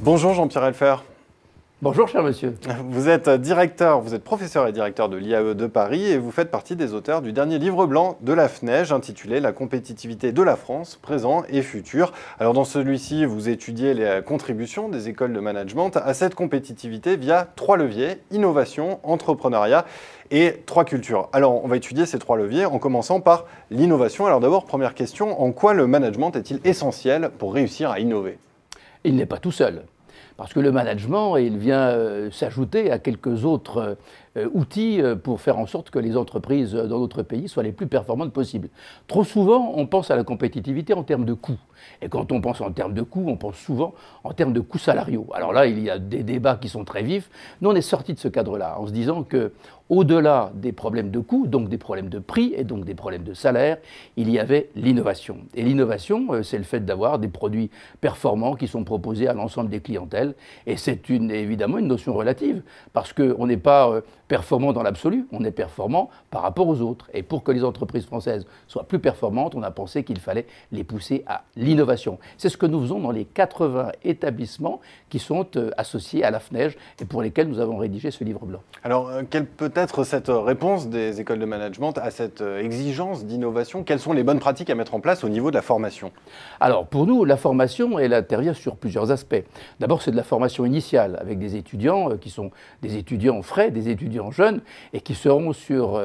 Bonjour Jean-Pierre Helfer. Bonjour cher monsieur. Vous êtes professeur et directeur de l'IAE de Paris et vous faites partie des auteurs du dernier livre blanc de la FNEJ intitulé La compétitivité de la France, présent et futur. Alors dans celui-ci, vous étudiez les contributions des écoles de management à cette compétitivité via 3 leviers, innovation, entrepreneuriat et 3 cultures. Alors on va étudier ces 3 leviers en commençant par l'innovation. Alors d'abord, première question, en quoi le management est-il essentiel pour réussir à innover ? Il n'est pas tout seul. Parce que le management, il vient s'ajouter à quelques autres outils pour faire en sorte que les entreprises dans notre pays soient les plus performantes possibles. Trop souvent, on pense à la compétitivité en termes de coûts. Et quand on pense en termes de coûts, on pense souvent en termes de coûts salariaux. Alors là, il y a des débats qui sont très vifs. Nous, on est sortis de ce cadre-là en se disant que, au-delà des problèmes de coûts, donc des problèmes de prix et donc des problèmes de salaire, il y avait l'innovation. Et l'innovation, c'est le fait d'avoir des produits performants qui sont proposés à l'ensemble des clientèles. Et c'est évidemment une notion relative, parce qu'on n'est pas performant dans l'absolu, on est performant par rapport aux autres. Et pour que les entreprises françaises soient plus performantes, on a pensé qu'il fallait les pousser à l'innovation. C'est ce que nous faisons dans les 80 établissements qui sont associés à la FNEJ et pour lesquels nous avons rédigé ce livre blanc. Alors, quelle peut être cette réponse des écoles de management à cette exigence d'innovation? Quelles sont les bonnes pratiques à mettre en place au niveau de la formation? Alors, pour nous, la formation, elle intervient sur plusieurs aspects. D'abord, c'est de la formation initiale, avec des étudiants qui sont des étudiants frais, des étudiants jeunes, et qui seront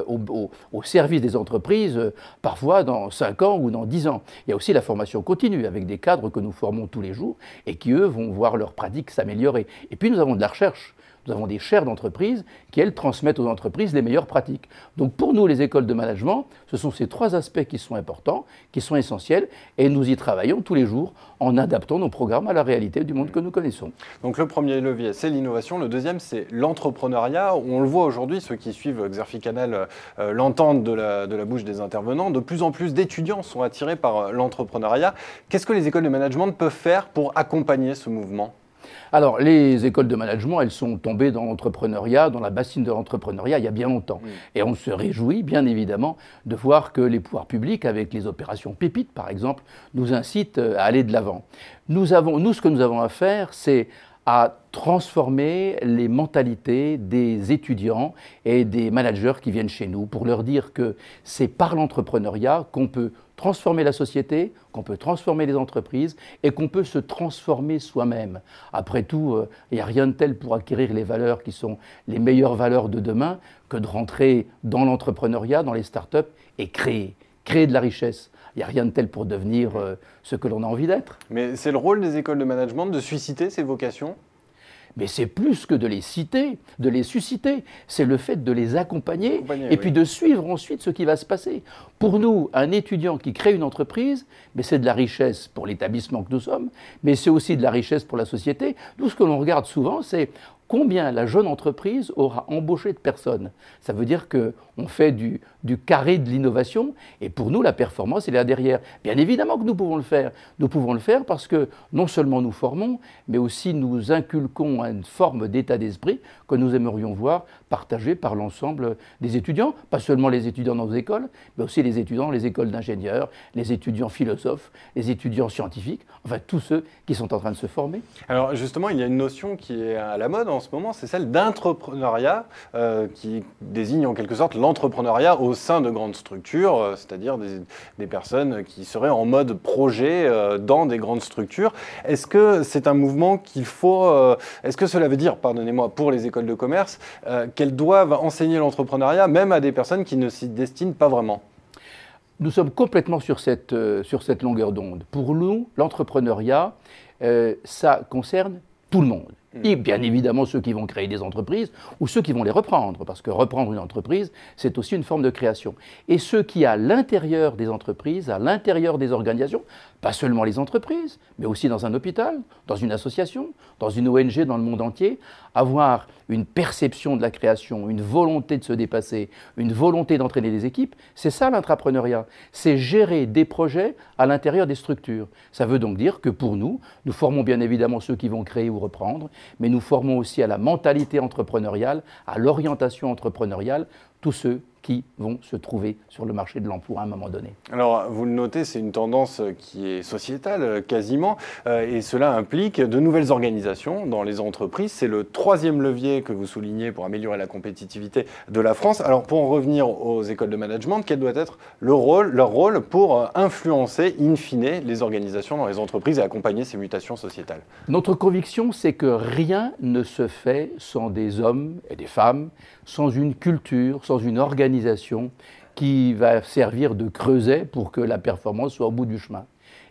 au service des entreprises, parfois dans 5 ans ou dans 10 ans. Il y a aussi la formation continue, avec des cadres que nous formons tous les jours, et qui, eux, vont voir leurs pratiques s'améliorer. Et puis, nous avons de la recherche. Nous avons des chaires d'entreprise qui, elles, transmettent aux entreprises les meilleures pratiques. Donc pour nous, les écoles de management, ce sont ces 3 aspects qui sont importants, qui sont essentiels, et nous y travaillons tous les jours en adaptant nos programmes à la réalité du monde que nous connaissons. Donc le premier levier, c'est l'innovation. Le deuxième, c'est l'entrepreneuriat. On le voit aujourd'hui, ceux qui suivent Xerfi Canal l'entendent de la bouche des intervenants. De plus en plus d'étudiants sont attirés par l'entrepreneuriat. Qu'est-ce que les écoles de management peuvent faire pour accompagner ce mouvement ? Alors, les écoles de management, elles sont tombées dans l'entrepreneuriat, dans la bassine de l'entrepreneuriat il y a bien longtemps. Et on se réjouit, bien évidemment, de voir que les pouvoirs publics, avec les opérations Pépites, par exemple, nous incitent à aller de l'avant. Nous, ce que nous avons à faire, c'est à transformer les mentalités des étudiants et des managers qui viennent chez nous pour leur dire que c'est par l'entrepreneuriat qu'on peut transformer la société, qu'on peut transformer les entreprises et qu'on peut se transformer soi-même. Après tout, il n'y a rien de tel pour acquérir les valeurs qui sont les meilleures valeurs de demain que de rentrer dans l'entrepreneuriat, dans les startups et créer de la richesse. Il n'y a rien de tel pour devenir ce que l'on a envie d'être. Mais c'est le rôle des écoles de management de susciter ces vocations ? Mais c'est plus que de les citer, de les susciter, c'est le fait de les accompagner et puis de suivre ensuite ce qui va se passer. Pour nous, un étudiant qui crée une entreprise, c'est de la richesse pour l'établissement que nous sommes, mais c'est aussi de la richesse pour la société. Nous, ce que l'on regarde souvent, c'est combien la jeune entreprise aura embauché de personnes. Ça veut dire qu'on fait du carré de l'innovation et pour nous, la performance, elle est là derrière. Bien évidemment que nous pouvons le faire. Nous pouvons le faire parce que non seulement nous formons, mais aussi nous inculquons une forme d'état d'esprit que nous aimerions voir partagée par l'ensemble des étudiants. Pas seulement les étudiants dans nos écoles, mais aussi les étudiants dans les écoles d'ingénieurs, les étudiants philosophes, les étudiants scientifiques, enfin tous ceux qui sont en train de se former. Alors justement, il y a une notion qui est à la mode en ce moment, c'est celle d'entrepreneuriat, qui désigne en quelque sorte l'entrepreneuriat au sein de grandes structures, c'est-à-dire des personnes qui seraient en mode projet dans des grandes structures. Est-ce que c'est un mouvement qu'il faut... est-ce que cela veut dire, pardonnez-moi, pour les écoles de commerce, qu'elles doivent enseigner l'entrepreneuriat même à des personnes qui ne s'y destinent pas vraiment ? Nous sommes complètement sur cette longueur d'onde. Pour nous, l'entrepreneuriat, ça concerne tout le monde. Et bien évidemment ceux qui vont créer des entreprises ou ceux qui vont les reprendre, parce que reprendre une entreprise, c'est aussi une forme de création. Et ceux qui, à l'intérieur des entreprises, à l'intérieur des organisations, pas seulement les entreprises, mais aussi dans un hôpital, dans une association, dans une ONG dans le monde entier, avoir une perception de la création, une volonté de se dépasser, une volonté d'entraîner des équipes, c'est ça l'entrepreneuriat. C'est gérer des projets à l'intérieur des structures. Ça veut donc dire que pour nous, nous formons bien évidemment ceux qui vont créer ou reprendre, mais nous formons aussi à la mentalité entrepreneuriale, à l'orientation entrepreneuriale, tous ceux qui vont se trouver sur le marché de l'emploi à un moment donné. Alors, vous le notez, c'est une tendance qui est sociétale quasiment, et cela implique de nouvelles organisations dans les entreprises. C'est le troisième levier que vous soulignez pour améliorer la compétitivité de la France. Alors, pour en revenir aux écoles de management, quel doit être leur rôle pour influencer, in fine, les organisations dans les entreprises et accompagner ces mutations sociétales? Notre conviction, c'est que rien ne se fait sans des hommes et des femmes, sans une culture, sans une organisation qui va servir de creuset pour que la performance soit au bout du chemin.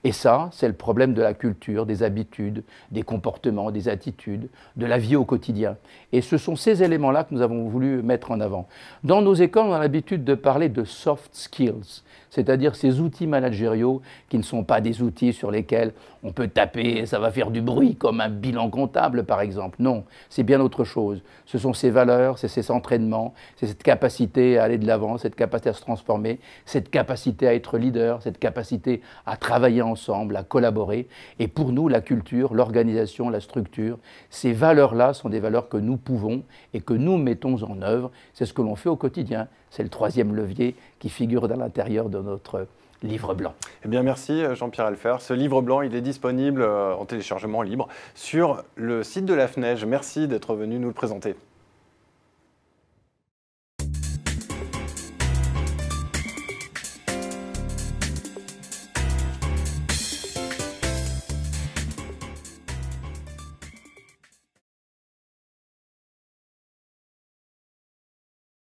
Et ça, c'est le problème de la culture, des habitudes, des comportements, des attitudes, de la vie au quotidien. Et ce sont ces éléments-là que nous avons voulu mettre en avant. Dans nos écoles, on a l'habitude de parler de soft skills, c'est-à-dire ces outils managériaux qui ne sont pas des outils sur lesquels on peut taper et ça va faire du bruit, comme un bilan comptable par exemple. Non, c'est bien autre chose. Ce sont ces valeurs, c'est ces entraînements, c'est cette capacité à aller de l'avant, cette capacité à se transformer, cette capacité à être leader, cette capacité à travailler ensemble, à collaborer. Et pour nous, la culture, l'organisation, la structure, ces valeurs-là sont des valeurs que nous pouvons et que nous mettons en œuvre. C'est ce que l'on fait au quotidien. C'est le troisième levier qui figure dans l'intérieur de notre livre blanc. Eh bien, merci Jean-Pierre Helfer. Ce livre blanc, il est disponible en téléchargement libre sur le site de la FNEJ. Merci d'être venu nous le présenter.